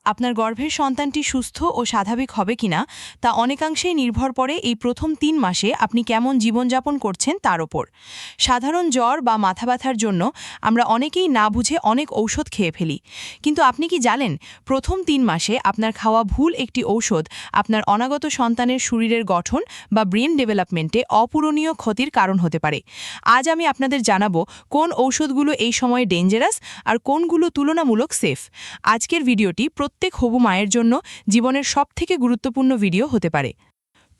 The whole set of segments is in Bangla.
আপনার গর্ভের সন্তানটি সুস্থ ও স্বাভাবিক হবে কিনা তা অনেকাংশেই নির্ভর করে এই প্রথম ৩ মাসে আপনি কেমন জীবনযাপন করছেন তার ওপর। সাধারণ জ্বর বা মাথা ব্যথার জন্য আমরা অনেকেই না বুঝে অনেক ঔষধ খেয়ে ফেলি, কিন্তু আপনি কি জানেন প্রথম ৩ মাসে আপনার খাওয়া ভুল একটি ঔষধ আপনার অনাগত সন্তানের শরীরের গঠন বা ব্রেন ডেভেলপমেন্টে অপূরণীয় ক্ষতির কারণ হতে পারে। আজ আমি আপনাদের জানাবো কোন ঔষধগুলো এই সময়ে ডেঞ্জারাস আর কোনগুলো তুলনামূলক সেফ। আজকের ভিডিওটি প্রত্যেক হবু মায়ের জন্য জীবনের সবথেকে গুরুত্বপূর্ণ ভিডিও হতে পারে।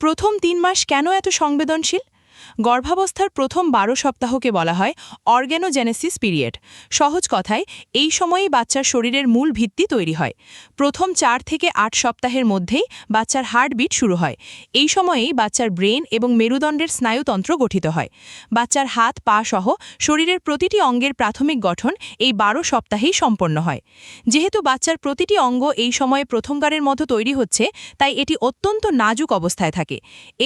প্রথম ৩ মাস কেন এত সংবেদনশীল? গর্ভাবস্থার প্রথম ১২ সপ্তাহকে বলা হয় অর্গ্যানোজেনেসিস পিরিয়ড। সহজ কথায় এই সময়েই বাচ্চার শরীরের মূল ভিত্তি তৈরি হয়। প্রথম ৪ থেকে ৮ সপ্তাহের মধ্যেই বাচ্চার হার্টবিট শুরু হয়। এই সময়েই বাচ্চার ব্রেন এবং মেরুদণ্ডের স্নায়ুতন্ত্র গঠিত হয়। বাচ্চার হাত পা সহ শরীরের প্রতিটি অঙ্গের প্রাথমিক গঠন এই ১২ সপ্তাহেই সম্পন্ন হয়। যেহেতু বাচ্চার প্রতিটি অঙ্গ এই সময়ে প্রথমবারের মতো তৈরি হচ্ছে, তাই এটি অত্যন্ত নাজুক অবস্থায় থাকে।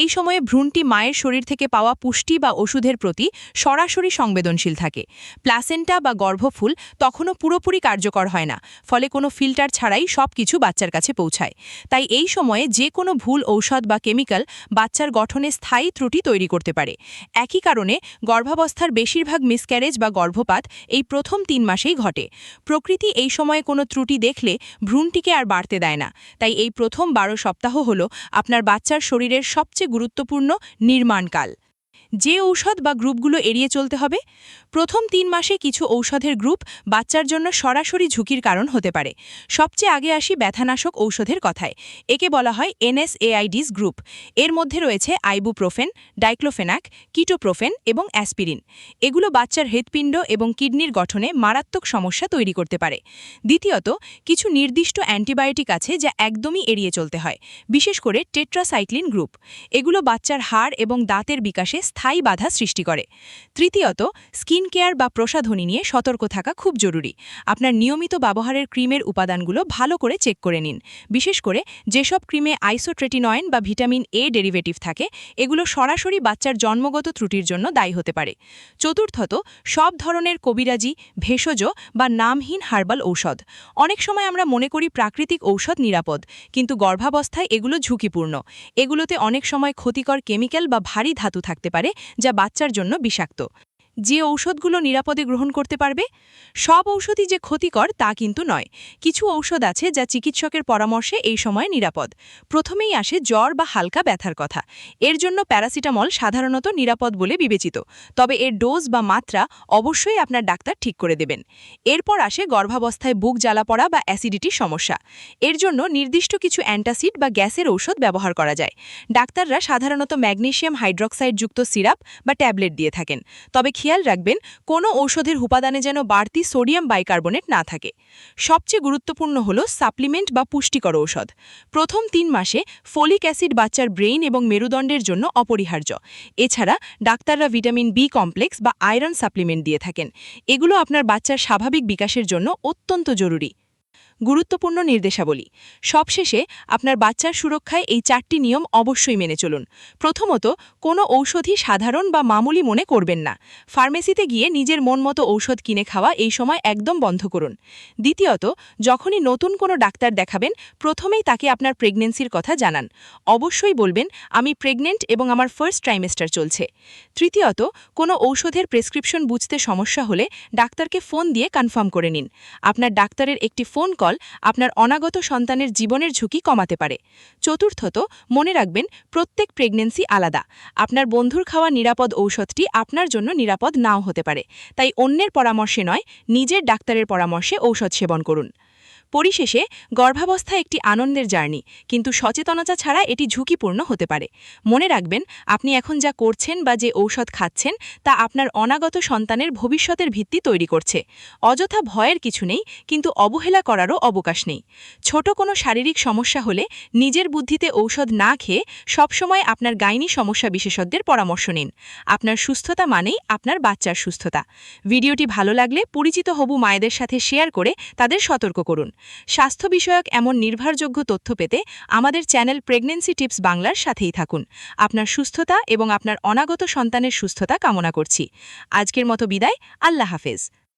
এই সময়ে ভ্রূণটি মায়ের শরীর থেকে পাওয়া পুষ্টি বা ওষুধের প্রতি সরাসরি সংবেদনশীল থাকে। প্লাসেন্টা বা গর্ভফুল তখনও পুরোপুরি কার্যকর হয় না, ফলে কোনো ফিল্টার ছাড়াই সবকিছু বাচ্চার কাছে পৌঁছায়। তাই এই সময়ে যে কোনো ভুল ঔষধ বা কেমিক্যাল বাচ্চার গঠনে স্থায়ী ত্রুটি তৈরি করতে পারে। একই কারণে গর্ভাবস্থার বেশিরভাগ মিসক্যারেজ বা গর্ভপাত এই প্রথম ৩ মাসেই ঘটে। প্রকৃতি এই সময়ে কোনো ত্রুটি দেখলে ভ্রূণটিকে আর বাড়তে দেয় না। তাই এই প্রথম ১২ সপ্তাহ হল আপনার বাচ্চার শরীরের সবচেয়ে গুরুত্বপূর্ণ নির্মাণকাল। যে ঔষধ বা গ্রুপগুলো এড়িয়ে চলতে হবে। প্রথম ৩ মাসে কিছু ঔষধের গ্রুপ বাচ্চার জন্য সরাসরি ঝুঁকির কারণ হতে পারে। সবচেয়ে আগে আসি ব্যথানাশক ঔষধের কথায়। একে বলা হয় NSAIDs গ্রুপ। এর মধ্যে রয়েছে আইবুপ্রোফেন, ডাইক্লোফেনাক, কিটোপ্রোফেন এবং অ্যাসপিরিন। এগুলো বাচ্চার হৃৎপিণ্ড এবং কিডনির গঠনে মারাত্মক সমস্যা তৈরি করতে পারে। দ্বিতীয়ত, কিছু নির্দিষ্ট অ্যান্টিবায়োটিক আছে যা একদমই এড়িয়ে চলতে হয়, বিশেষ করে টেট্রাসাইক্লিন গ্রুপ। এগুলো বাচ্চার হাড় এবং দাঁতের বিকাশে স্থায়ী বাধা সৃষ্টি করে। তৃতীয়ত, স্কিন কেয়ার বা প্রসাধনী নিয়ে সতর্ক থাকা খুব জরুরি। আপনার নিয়মিত ব্যবহারের ক্রিমের উপাদানগুলো ভালো করে চেক করে নিন। বিশেষ করে যেসব ক্রিমে আইসোট্রেটিনয়েন বা ভিটামিন এ ডেরিভেটিভ থাকে, এগুলো সরাসরি বাচ্চার জন্মগত ত্রুটির জন্য দায়ী হতে পারে। চতুর্থত, সব ধরনের কবিরাজি, ভেষজ বা নামহীন হার্বাল ঔষধ। অনেক সময় আমরা মনে করি প্রাকৃতিক ঔষধ নিরাপদ, কিন্তু গর্ভাবস্থায় এগুলো ঝুঁকিপূর্ণ। এগুলোতে অনেক সময় ক্ষতিকর কেমিক্যাল বা ভারী ধাতু থাকতে পারে, যা বাচ্চার জন্য বিষাক্ত। যে ঔষধগুলো নিরাপদে গ্রহণ করতে পারবে। সব ঔষধই যে ক্ষতিকর তা কিন্তু নয়। কিছু ঔষধ আছে যা চিকিৎসকের পরামর্শে এই সময় নিরাপদ। প্রথমেই আসে জ্বর বা হালকা ব্যথার কথা। এর জন্য প্যারাসিটামল সাধারণত নিরাপদ বলে বিবেচিত, তবে এর ডোজ বা মাত্রা অবশ্যই আপনার ডাক্তার ঠিক করে দেবেন। এরপর আসে গর্ভাবস্থায় বুক জ্বালা পড়া বা অ্যাসিডিটির সমস্যা। এর জন্য নির্দিষ্ট কিছু অ্যান্টাসিড বা গ্যাসের ঔষধ ব্যবহার করা যায়। ডাক্তাররা সাধারণত ম্যাগনেসিয়াম হাইড্রক্সাইডযুক্ত সিরাপ বা ট্যাবলেট দিয়ে থাকেন, তবে খেয়াল রাখবেন কোনো ঔষধের উপাদানে যেন বাড়তি সোডিয়াম বাইকার্বনেট না থাকে। সবচেয়ে গুরুত্বপূর্ণ হল সাপ্লিমেন্ট বা পুষ্টিকর ঔষধ। প্রথম ৩ মাসে ফোলিক অ্যাসিড বাচ্চার ব্রেইন এবং মেরুদণ্ডের জন্য অপরিহার্য। এছাড়া ডাক্তাররা ভিটামিন বি কমপ্লেক্স বা আয়রন সাপ্লিমেন্ট দিয়ে থাকেন। এগুলো আপনার বাচ্চার স্বাভাবিক বিকাশের জন্য অত্যন্ত জরুরি। গুরুত্বপূর্ণ নির্দেশাবলী। সবশেষে আপনার বাচ্চার সুরক্ষায় এই ৪টি নিয়ম অবশ্যই মেনে চলুন। প্রথমত, কোনো ঔষধই সাধারণ বা মামুলি মনে করবেন না। ফার্মেসিতে গিয়ে নিজের মন মতো ঔষধ কিনে খাওয়া এই সময় একদম বন্ধ করুন। দ্বিতীয়ত, যখনই নতুন কোনো ডাক্তার দেখাবেন, প্রথমেই তাকে আপনার প্রেগন্যান্সির কথা জানান। অবশ্যই বলবেন, আমি প্রেগনেন্ট এবং আমার ফার্স্ট ট্রাইমেস্টার চলছে। তৃতীয়ত, কোনো ঔষধের প্রেসক্রিপশন বুঝতে সমস্যা হলে ডাক্তারকে ফোন দিয়ে কনফার্ম করে নিন। আপনার ডাক্তারের একটি ফোন কল আপনার অনাগত সন্তানের জীবনের ঝুঁকি কমাতে পারে। চতুর্থত, মনে রাখবেন প্রত্যেক প্রেগন্যান্সি আলাদা। আপনার বন্ধুর খাওয়া নিরাপদ ঔষধটি আপনার জন্য নিরাপদ নাও হতে পারে। তাই অন্যের পরামর্শে নয়, নিজের ডাক্তারের পরামর্শে ঔষধ সেবন করুন। পরিশেষে, গর্ভাবস্থা একটি আনন্দের জার্নি, কিন্তু সচেতনতা ছাড়া এটি ঝুঁকিপূর্ণ হতে পারে। মনে রাখবেন, আপনি এখন যা করছেন বা যে ঔষধ খাচ্ছেন তা আপনার অনাগত সন্তানের ভবিষ্যতের ভিত্তি তৈরি করছে। অযথা ভয়ের কিছু নেই, কিন্তু অবহেলা করারও অবকাশ নেই। ছোট কোনো শারীরিক সমস্যা হলে নিজের বুদ্ধিতে ঔষধ না খেয়ে সবসময় আপনার গাইনি সমস্যা বিশেষজ্ঞের পরামর্শ নিন। আপনার সুস্থতা মানেই আপনার বাচ্চার সুস্থতা। ভিডিওটি ভালো লাগলে পরিচিত হবু মায়েদের সাথে শেয়ার করে তাদের সতর্ক করুন। স্বাস্থ্য বিষয়ক এমন নির্ভরযোগ্য তথ্য পেতে আমাদের চ্যানেল প্রেগন্যান্সি টিপস বাংলার সাথেই থাকুন। আপনার সুস্থতা এবং আপনার অনাগত সন্তানের সুস্থতা কামনা করছি। আজকের মতো বিদায়। আল্লাহ হাফেজ।